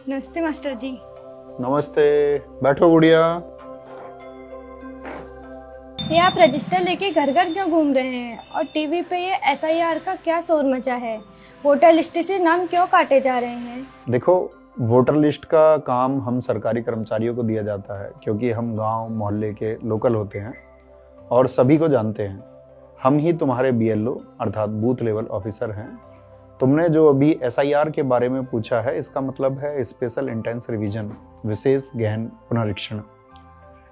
नमस्ते मास्टर जी। नमस्ते। बैठो गुड़िया। ये आप रजिस्टर लेके घर घर क्यों घूम रहे हैं और टीवी पे ये एसआईआर का क्या शोर मचा है? वोटर लिस्ट से नाम क्यों काटे जा रहे हैं? देखो, वोटर लिस्ट का काम हम सरकारी कर्मचारियों को दिया जाता है क्योंकि हम गांव मोहल्ले के लोकल होते हैं और सभी को जानते हैं। हम ही तुम्हारे बीएलओ अर्थात बूथ लेवल ऑफिसर हैं। तुमने जो अभी एसआईआर के बारे में पूछा है, इसका मतलब है स्पेशल इंटेंस रिवीजन, विशेष गहन पुनरीक्षण।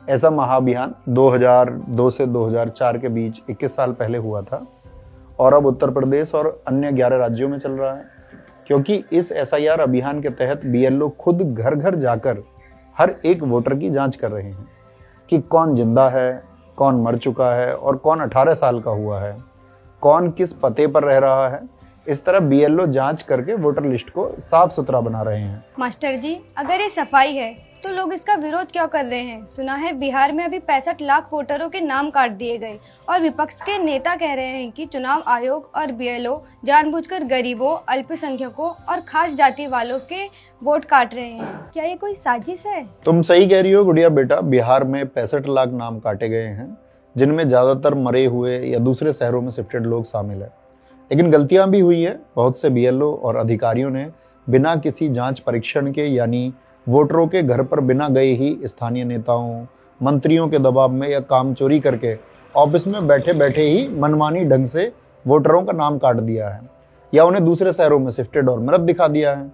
ऐसा महाअभियान 2002 से 2004 के बीच 21 साल पहले हुआ था और अब उत्तर प्रदेश और अन्य 11 राज्यों में चल रहा है। क्योंकि इस एसआईआर अभियान के तहत बीएलओ खुद घर घर जाकर हर एक वोटर की जांच कर रहे हैं कि कौन जिंदा है, कौन मर चुका है और कौन 18 साल का हुआ है, कौन किस पते पर रह रहा है। इस तरह बीएलओ जांच करके वोटर लिस्ट को साफ सुथरा बना रहे हैं। मास्टर जी, अगर ये सफाई है तो लोग इसका विरोध क्यों कर रहे हैं? सुना है बिहार में अभी 65 लाख वोटरों के नाम काट दिए गए और विपक्ष के नेता कह रहे हैं कि चुनाव आयोग और बीएलओ जानबूझकर गरीबों, अल्पसंख्यकों और खास जाति वालों के वोट काट रहे हैं। क्या ये कोई साजिश है? तुम सही कह रही हो गुड़िया बेटा। बिहार में 65 लाख नाम काटे गए हैं, जिनमें ज्यादातर मरे हुए या दूसरे शहरों में शिफ्टेड लोग शामिल है। लेकिन गलतियां भी हुई है। बहुत से बीएलओ और अधिकारियों ने बिना किसी जांच परीक्षण के, यानी वोटरों के घर पर बिना गए ही स्थानीय नेताओं, मंत्रियों के दबाव में या काम चोरी करके ऑफिस में बैठे बैठे ही मनमानी ढंग से वोटरों का नाम काट दिया है या उन्हें दूसरे शहरों में शिफ्टेड और मृत दिखा दिया है,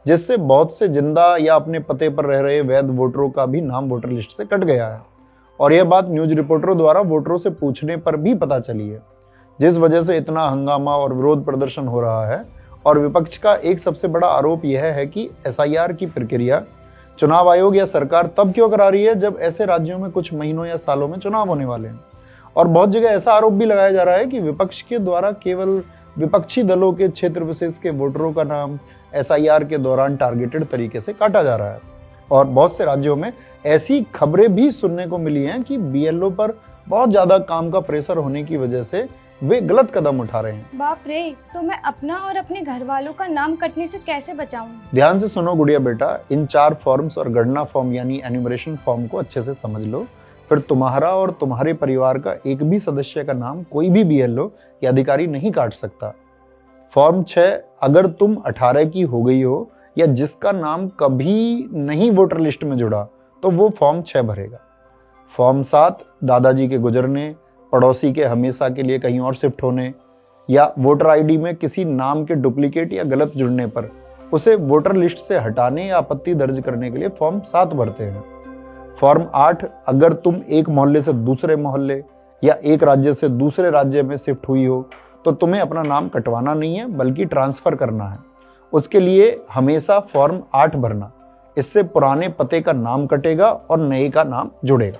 जिससे बहुत से जिंदा या अपने पते पर रह रहे वैध वोटरों का भी नाम वोटर लिस्ट से कट गया है। और यह बात न्यूज रिपोर्टरों द्वारा वोटरों से पूछने पर भी पता चली है, जिस वजह से इतना हंगामा और विरोध प्रदर्शन हो रहा है। और विपक्ष का एक सबसे बड़ा आरोप यह है कि एसआईआर की प्रक्रिया चुनाव आयोग या सरकार तब क्यों करा रही है जब ऐसे राज्यों में कुछ महीनों या सालों में चुनाव होने वाले हैं। और बहुत जगह ऐसा आरोप भी लगाया जा रहा है कि विपक्ष के द्वारा केवल विपक्षी दलों के क्षेत्र विशेष के वोटरों का नाम एसआईआर के दौरान टारगेटेड तरीके से काटा जा रहा है। और बहुत से राज्यों में ऐसी खबरें भी सुनने को मिली हैं कि बीएलओ पर बहुत ज्यादा काम का प्रेशर होने की वजह से वे गलत कदम उठा रहे हैं। बाप रे, तो मैं अपना और अपने घर वालों का नाम कटने से कैसे बचाऊं? ध्यान से सुनो गुड़िया बेटा। इन 4 फॉर्म्स और गणना फॉर्म यानी एन्यूमरेशन फॉर्म को अच्छे से समझ लो। फिर तुम्हारा और तुम्हारे परिवार का एक भी सदस्य का नाम कोई भी बीएलओ या अधिकारी नहीं काट सकता। फॉर्म 6, अगर तुम 18 की हो गई हो या जिसका नाम कभी नहीं वोटर लिस्ट में जुड़ा तो वो फॉर्म 6 भरेगा। फॉर्म 7, दादाजी के गुजरने, पड़ोसी के हमेशा के लिए कहीं और शिफ्ट होने या वोटर आईडी में किसी नाम के डुप्लीकेट या गलत जुड़ने पर उसे वोटर लिस्ट से हटाने या आपत्ति दर्ज करने के लिए फॉर्म 7 भरते हैं। फॉर्म 8, अगर तुम एक मोहल्ले से दूसरे मोहल्ले या एक राज्य से दूसरे राज्य में शिफ्ट हुई हो तो तुम्हें अपना नाम कटवाना नहीं है बल्कि ट्रांसफर करना है। उसके लिए हमेशा फॉर्म 8 भरना। इससे पुराने पते का नाम कटेगा और नए का नाम जुड़ेगा।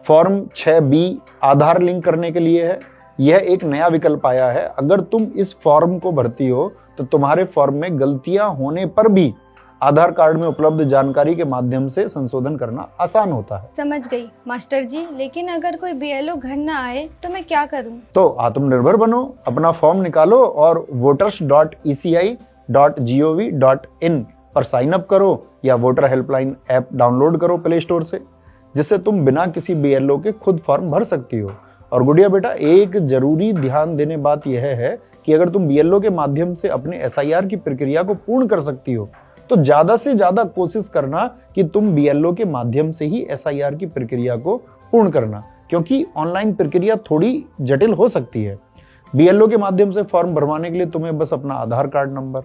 फॉर्म 6B, आधार लिंक करने के लिए है। यह एक नया विकल्प आया है। अगर तुम इस फॉर्म को भरती हो तो तुम्हारे फॉर्म में गलतियां होने पर भी आधार कार्ड में उपलब्ध जानकारी के माध्यम से संशोधन करना आसान होता है। समझ गई मास्टर जी, लेकिन अगर कोई बीएलओ घर ना आए तो मैं क्या करूं? तो आत्मनिर्भर बनो, अपना फॉर्म निकालो और voters.eci.gov.in पर साइन अप करो या वोटर हेल्पलाइन ऐप डाउनलोड करो प्ले स्टोर से, जिससे तुम बिना किसी बीएलओ के खुद फॉर्म भर सकती हो। और गुड़िया बेटा, एक जरूरी ध्यान देने बात यह है कि अगर तुम बीएलओ के माध्यम से अपने एसआईआर की प्रक्रिया को पूर्ण कर सकती हो तो ज्यादा से ज्यादा कोशिश करना कि तुम बीएलओ के माध्यम से ही एसआईआर की प्रक्रिया को पूर्ण करना, क्योंकि ऑनलाइन प्रक्रिया थोड़ी जटिल हो सकती है। बीएलओ के माध्यम से फॉर्म भरवाने के लिए तुम्हें बस अपना आधार कार्ड नंबर,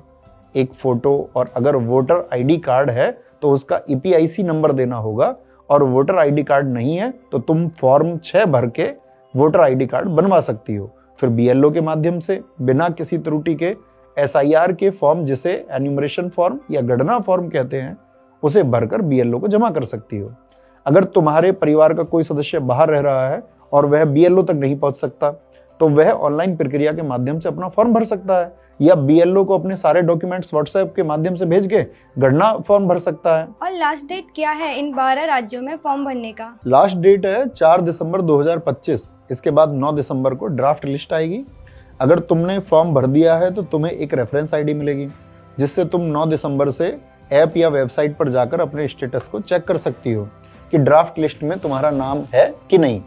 एक फोटो और अगर वोटर आईडी कार्ड है तो उसका ईपीआईसी नंबर देना होगा। और वोटर आईडी कार्ड नहीं है तो तुम फॉर्म 6 भर के वोटर आईडी कार्ड बनवा सकती हो। फिर बीएलओ के माध्यम से बिना किसी त्रुटि के एसआईआर के फॉर्म, जिसे एन्यूमरेशन फॉर्म या गणना फॉर्म कहते हैं, उसे भरकर बीएलओ को जमा कर सकती हो। अगर तुम्हारे परिवार का कोई सदस्य बाहर रह रहा है और वह बीएलओ तक नहीं पहुंच सकता तो वह ऑनलाइन प्रक्रिया के माध्यम से अपना फॉर्म भर सकता है या बीएलओ को अपने सारे डॉक्यूमेंट्स व्हाट्सएप के माध्यम से भेज के गणना फॉर्म भर सकता है। और लास्ट डेट क्या है इन 12 राज्यों में फॉर्म भरने का? लास्ट डेट है 4 दिसंबर 2025। इसके बाद 9 दिसंबर को ड्राफ्ट लिस्ट आएगी। अगर तुमने फॉर्म भर दिया है तो तुम्हें एक रेफरेंस आईडी मिलेगी, जिससे तुम 9 दिसंबर से ऐप या वेबसाइट पर जाकर अपने स्टेटस को चेक कर सकती हो कि ड्राफ्ट लिस्ट में तुम्हारा नाम है कि नहीं।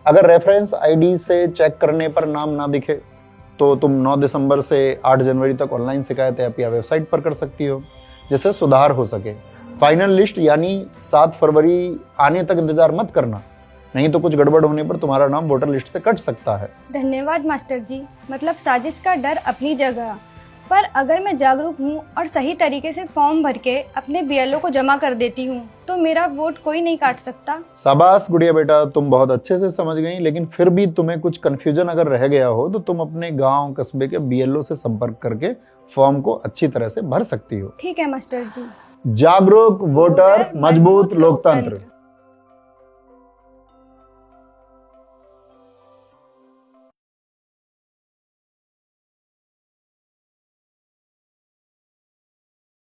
अगर रेफरेंस आईडी से चेक करने पर नाम ना दिखे तो तुम 9 दिसंबर से 8 जनवरी तक ऑनलाइन शिकायत ऐप या वेबसाइट पर कर सकती हो, जिससे सुधार हो सके। फाइनल लिस्ट यानी 7 फरवरी आने तक इंतजार मत करना, नहीं तो कुछ गड़बड़ होने पर तुम्हारा नाम वोटर लिस्ट से कट सकता है। धन्यवाद मास्टर जी। मतलब साजिश का डर अपनी जगह, पर अगर मैं जागरूक हूँ और सही तरीके से फॉर्म भर के अपने बीएलओ को जमा कर देती हूँ तो मेरा वोट कोई नहीं काट सकता। शाबाश गुड़िया बेटा, तुम बहुत अच्छे से समझ गई, लेकिन फिर भी तुम्हें कुछ कंफ्यूजन अगर रह गया हो तो तुम अपने गांव कस्बे के बीएलओ से संपर्क करके फॉर्म को अच्छी तरह से भर सकती हो। ठीक है मास्टर जी। जागरूक वोटर, मजबूत लोकतंत्र।